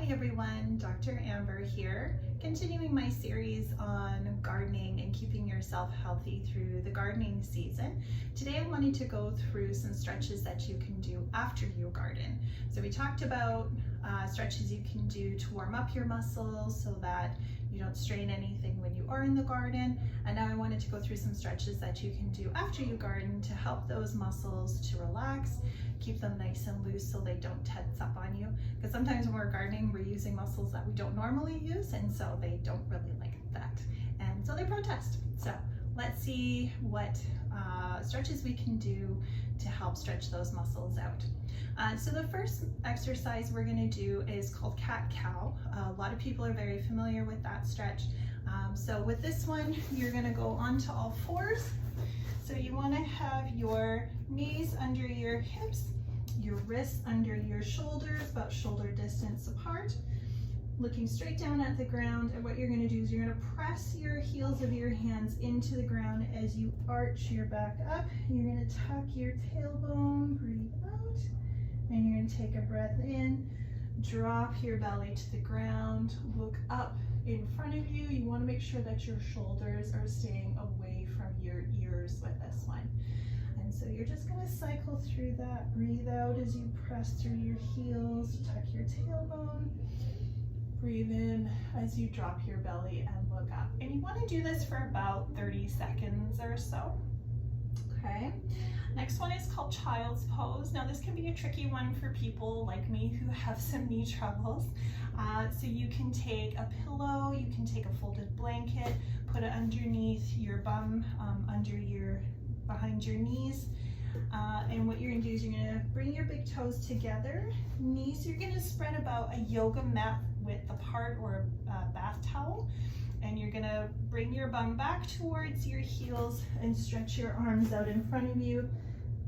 Hi everyone, Dr. Amber here, continuing my series on gardening and keeping yourself healthy through the gardening season. Today I wanted to go through some stretches that you can do after you garden. So we talked about stretches you can do to warm up your muscles so that you don't strain anything when you are in the garden. And now I wanted to go through some stretches that you can do after you garden to help those muscles to relax, keep them nice and loose so they don't tense up on you. Because sometimes when we're gardening, we're using muscles that we don't normally use, and so they don't really like that. And so they protest. So let's see what stretches we can do to help stretch those muscles out. So the first exercise we're going to do is called cat-cow. A lot of people are very familiar with that stretch. So with this one, you're going to go onto all fours. So you want to have your knees under your hips, your wrists under your shoulders, about shoulder distance apart, looking straight down at the ground. And what you're going to do is you're going to press your heels of your hands into the ground as you arch your back up. You're going to tuck your tailbone, breathe out, and you're going to take a breath in, drop your belly to the ground, look up in front of you. You want to make sure that your shoulders are staying away from your ears with this one. And so you're just going to cycle through that. Breathe out as you press through your heels, tuck your tailbone. Breathe in as you drop your belly and look up. And you want to do this for about 30 seconds or so. Okay. Next one is called child's pose. Now this can be a tricky one for people like me who have some knee troubles. So you can take a pillow, you can take a folded blanket, put it underneath your bum, behind your knees. And what you're going to do is you're going to bring your big toes together. Knees, you're going to spread about a yoga mat width apart or a bath towel. And you're going to bring your bum back towards your heels and stretch your arms out in front of you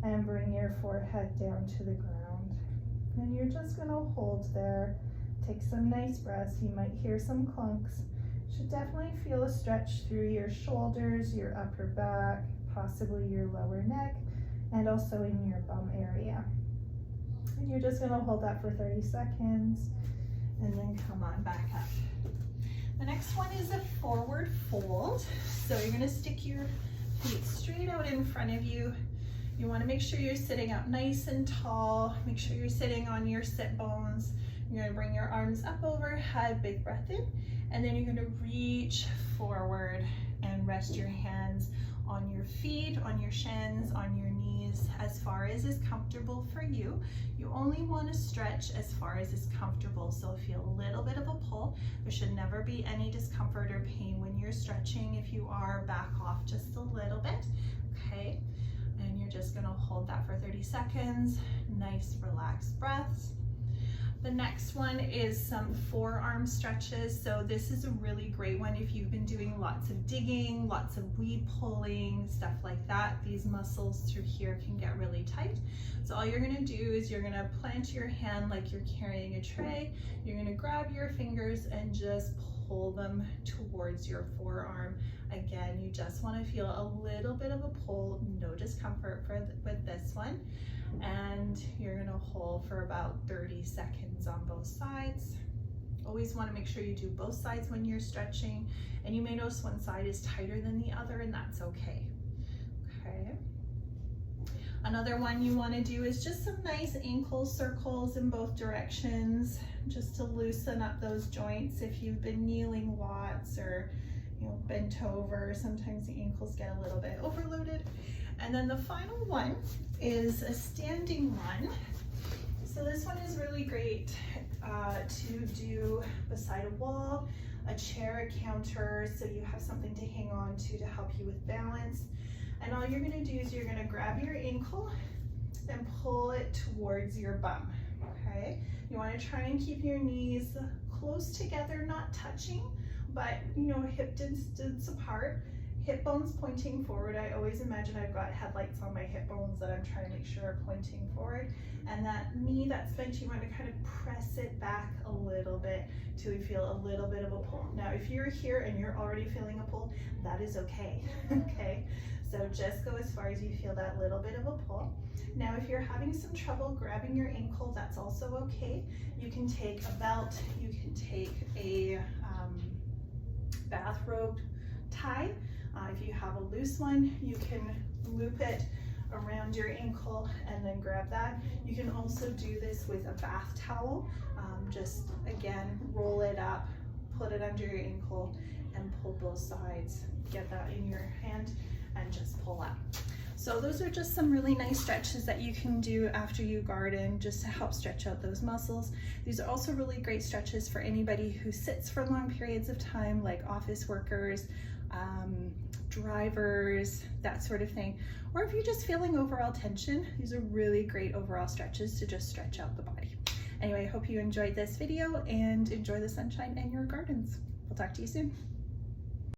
and bring your forehead down to the ground. And you're just going to hold there. Take some nice breaths. You might hear some clunks. Should definitely feel a stretch through your shoulders, your upper back, possibly your lower neck, and also in your bum area. And you're just going to hold that for 30 seconds and then come on back up. The next one is a forward fold. So you're going to stick your feet straight out in front of you. You want to make sure you're sitting up nice and tall. Make sure you're sitting on your sit bones. You're going to bring your arms up overhead, big breath in, and then you're going to reach forward and rest your hands on your feet, on your shins, on your knees, as far as is comfortable for you. You only want to stretch as far as is comfortable, so feel a little bit of a pull. There should never be any discomfort or pain when you're stretching. If you are, back off just a little bit, okay? And you're just going to hold that for 30 seconds. Nice, relaxed breaths. The next one is some forearm stretches. So this is a really great one if you've been doing lots of digging, lots of weed pulling, stuff like that. These muscles through here can get really tight. So all you're gonna do is you're gonna plant your hand like you're carrying a tray. You're gonna grab your fingers and just pull them towards your forearm. Again, you just wanna feel a little bit of a pull, no discomfort with this one. And you're gonna hold for about 30 seconds on both sides. Always wanna make sure you do both sides when you're stretching. And you may notice one side is tighter than the other, and that's okay. Okay. Another one you wanna do is just some nice ankle circles in both directions, just to loosen up those joints. If you've been kneeling lots or bent over, sometimes the ankles get a little bit overloaded. And then the final one is a standing one. So this one is really great to do beside a wall, a chair, a counter, so you have something to hang on to help you with balance. And all you're gonna do is you're gonna grab your ankle and pull it towards your bum, okay? You wanna try and keep your knees close together, not touching, but hip distance apart. hip bones pointing forward. I always imagine I've got headlights on my hip bones that I'm trying to make sure are pointing forward. And that knee that's bent, you want to kind of press it back a little bit till you feel a little bit of a pull. Now, if you're here and you're already feeling a pull, that is okay, okay? So just go as far as you feel that little bit of a pull. Now, if you're having some trouble grabbing your ankle, that's also okay. You can take a belt, you can take a bathrobe tie. If you have a loose one, you can loop it around your ankle and then grab that. You can also do this with a bath towel. Just again, roll it up, put it under your ankle and pull both sides. Get that in your hand and just pull up. So those are just some really nice stretches that you can do after you garden just to help stretch out those muscles. These are also really great stretches for anybody who sits for long periods of time, like office workers, drivers, that sort of thing. Or if you're just feeling overall tension, these are really great overall stretches to just stretch out the body. Anyway, I hope you enjoyed this video and enjoy the sunshine in your gardens. We'll talk to you soon.